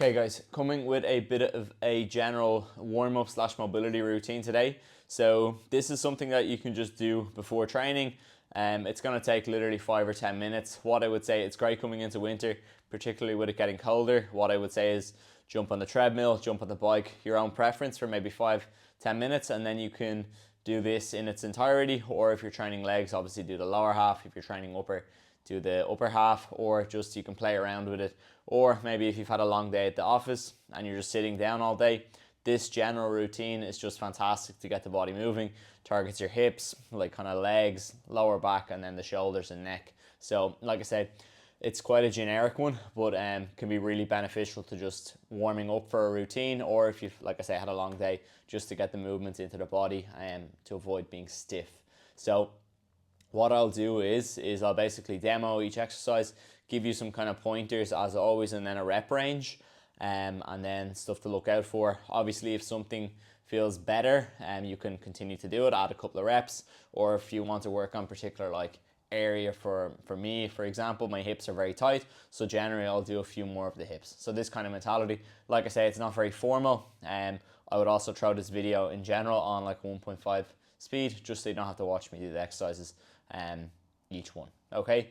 Okay guys, coming with a bit of a general warm-up slash mobility routine today. So this is something that you can just do before training. It's going to take literally 5 or 10 minutes. What I would say, it's great coming into winter, particularly with it getting colder. What I would say is jump on the treadmill, jump on the bike, your own preference for maybe 5-10 minutes, and then you can do this in its entirety. Or if you're training legs, obviously do the lower half. If you're training upper, do the upper half, or just you can play around with it. Or maybe if you've had a long day at the office and you're just sitting down all day, this general routine is just fantastic to get the body moving. Targets your hips, like kind of legs, lower back, and then the shoulders and neck. So like I said, it's quite a generic one, but can be really beneficial to just warming up for a routine, or if you've, like I say, had a long day, just to get the movement into the body and to avoid being stiff. So what I'll do is I'll basically demo each exercise, give you some kind of pointers as always, and then a rep range, and then stuff to look out for. Obviously, if something feels better, you can continue to do it, add a couple of reps, or if you want to work on particular like area, for me, for example, my hips are very tight, so generally I'll do a few more of the hips. So this kind of mentality, like I say, it's not very formal. I would also throw this video in general on like 1.5 speed, just so you don't have to watch me do the exercises each one. Okay,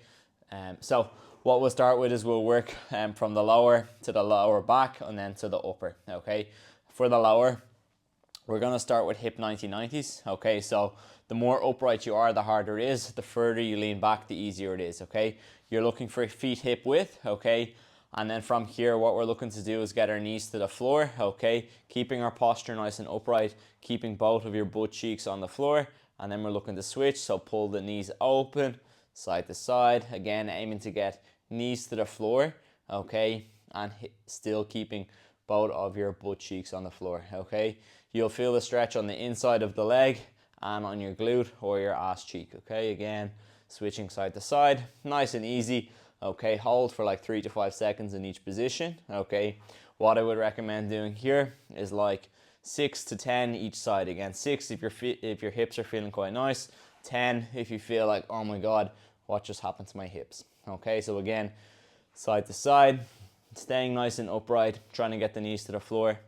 so what we'll start with is we'll work from the lower to the lower back and then to the upper. Okay, for the lower, we're going to start with hip 90-90s. Okay, so the more upright you are, the harder it is. The further you lean back, the easier it is. Okay, you're looking for feet hip width. Okay, and then from here, what we're looking to do is get our knees to the floor. Okay, keeping our posture nice and upright, keeping both of your butt cheeks on the floor. And then we're looking to switch, so pull the knees open, side to side. Again, aiming to get knees to the floor, okay? And still keeping both of your butt cheeks on the floor, okay? You'll feel the stretch on the inside of the leg and on your glute or your ass cheek, okay? Again, switching side to side, nice and easy, okay? Hold for like 3 to 5 seconds in each position, okay? What I would recommend doing here is like 6 to 10 each side. Again, 6 if your hips are feeling quite nice, 10 if you feel like, oh my god, what just happened to my hips? Okay, so again, side to side, staying nice and upright, trying to get the knees to the floor,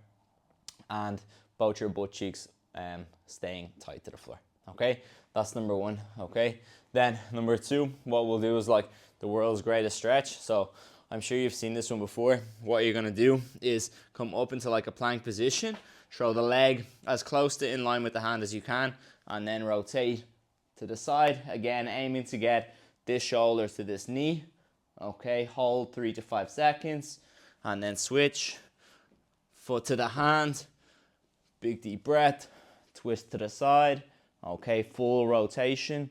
and both your butt cheeks staying tight to the floor. Okay, that's number one. Okay, then number two, what we'll do is like the world's greatest stretch. So I'm sure you've seen this one before. What you're gonna do is come up into like a plank position, throw the leg as close to in line with the hand as you can, and then rotate to the side. Again, aiming to get this shoulder to this knee. Okay, hold 3 to 5 seconds, and then switch. Foot to the hand, big deep breath, twist to the side. Okay, full rotation,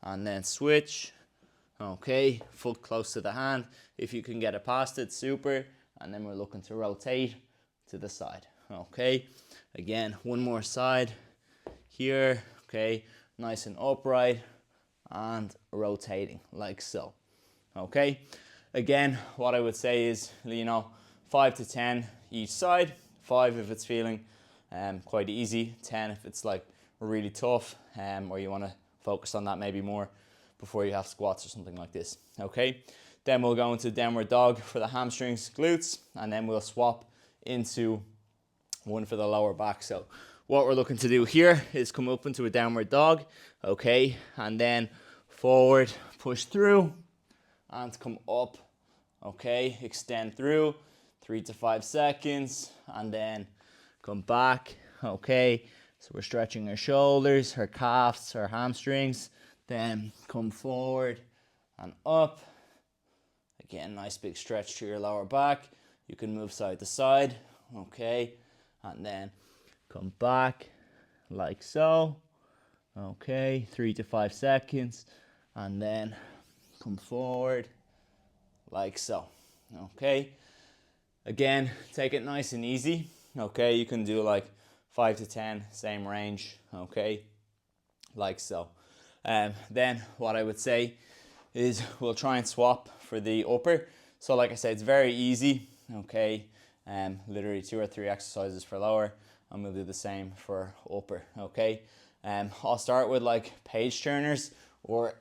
and then switch. Okay, foot close to the hand. If you can get it past it, super. And then we're looking to rotate to the side. Okay, again, one more side here. Okay, nice and upright and rotating like so. Okay, again, what I would say is, 5 to 10 each side. 5 if it's feeling quite easy, 10 if it's like really tough, or you want to focus on that maybe more before you have squats or something like this. Okay, then we'll go into downward dog for the hamstrings, glutes, and then we'll swap into one for the lower back. So what we're looking to do here is come up into a downward dog, okay, and then forward, push through, and come up, okay, extend through, 3 to 5 seconds, and then come back, okay. So we're stretching our shoulders, our calves, our hamstrings, then come forward and up. Again, nice big stretch to your lower back. You can move side to side, okay, and then come back like so, okay, 3 to 5 seconds, and then come forward like so. Okay, again, take it nice and easy. Okay, you can do like 5 to 10, same range, okay, like so. Then what I would say is we'll try and swap for the upper. So like I said, it's very easy, okay, literally 2 or 3 exercises for lower, and we'll do the same for upper. Okay, I'll start with like page turners, or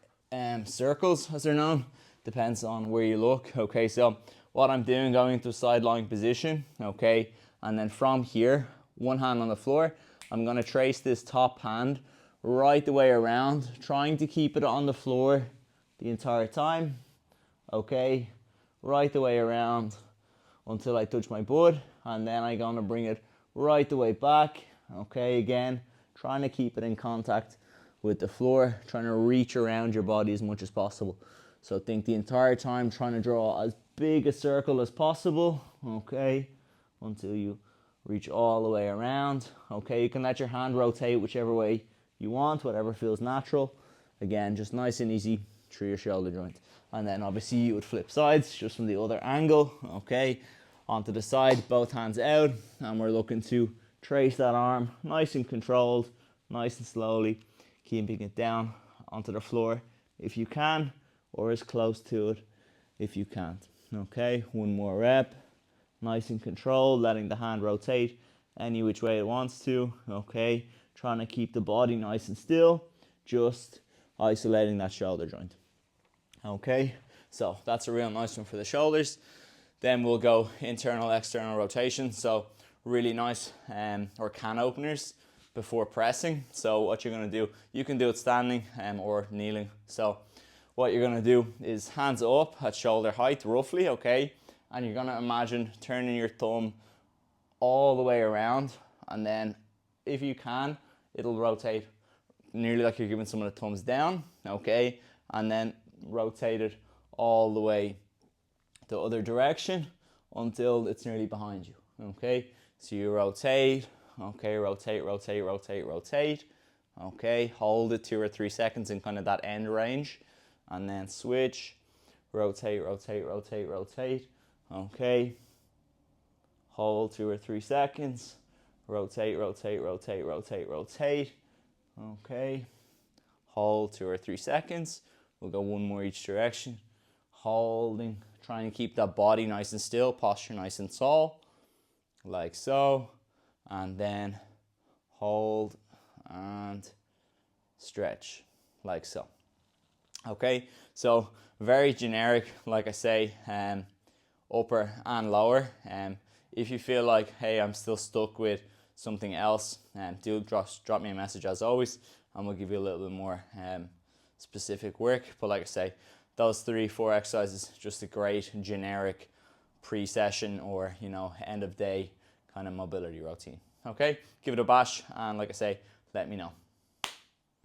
circles as they're known, depends on where you look. Okay, so what I'm doing, going into a side lying position, okay? And then from here, one hand on the floor, I'm gonna trace this top hand right the way around, trying to keep it on the floor the entire time, okay? Right the way around until I touch my butt, and then I'm gonna bring it right the way back, okay? Again, trying to keep it in contact with the floor, trying to reach around your body as much as possible. So think the entire time trying to draw as big a circle as possible, okay, until you reach all the way around. Okay, you can let your hand rotate whichever way you want, whatever feels natural. Again, just nice and easy through your shoulder joint. And then obviously you would flip sides just from the other angle, okay, onto the side, both hands out, and we're looking to trace that arm nice and controlled, nice and slowly, keeping it down onto the floor if you can, or as close to it if you can't. Okay, one more rep, nice and controlled, letting the hand rotate any which way it wants to. Okay, trying to keep the body nice and still, just isolating that shoulder joint. Okay, so that's a real nice one for the shoulders. Then we'll go internal, external rotation. So really nice or can openers before pressing. So what you're going to do, you can do it standing or kneeling. So what you're going to do is hands up at shoulder height roughly, okay? And you're going to imagine turning your thumb all the way around, and then if you can, it'll rotate nearly like you're giving someone a thumbs down, okay? And then rotate it all the way the other direction until it's nearly behind you, okay? So you rotate, okay, rotate, rotate, rotate, rotate, okay? Hold it 2 or 3 seconds in kind of that end range, and then switch, rotate, rotate, rotate, rotate, okay? Hold 2 or 3 seconds, rotate, rotate, rotate, rotate, rotate, okay? Hold 2 or 3 seconds. We'll go one more each direction, holding, trying to keep that body nice and still, posture nice and tall, like so, and then hold and stretch, like so. Okay, so very generic, like I say, upper and lower. If you feel like, hey, I'm still stuck with something else, do drop me a message as always, and we'll give you a little bit more specific work. But like I say, those 3-4 exercises, just a great generic pre-session or end of day kind of mobility routine. Okay, give it a bash, and like I say, let me know.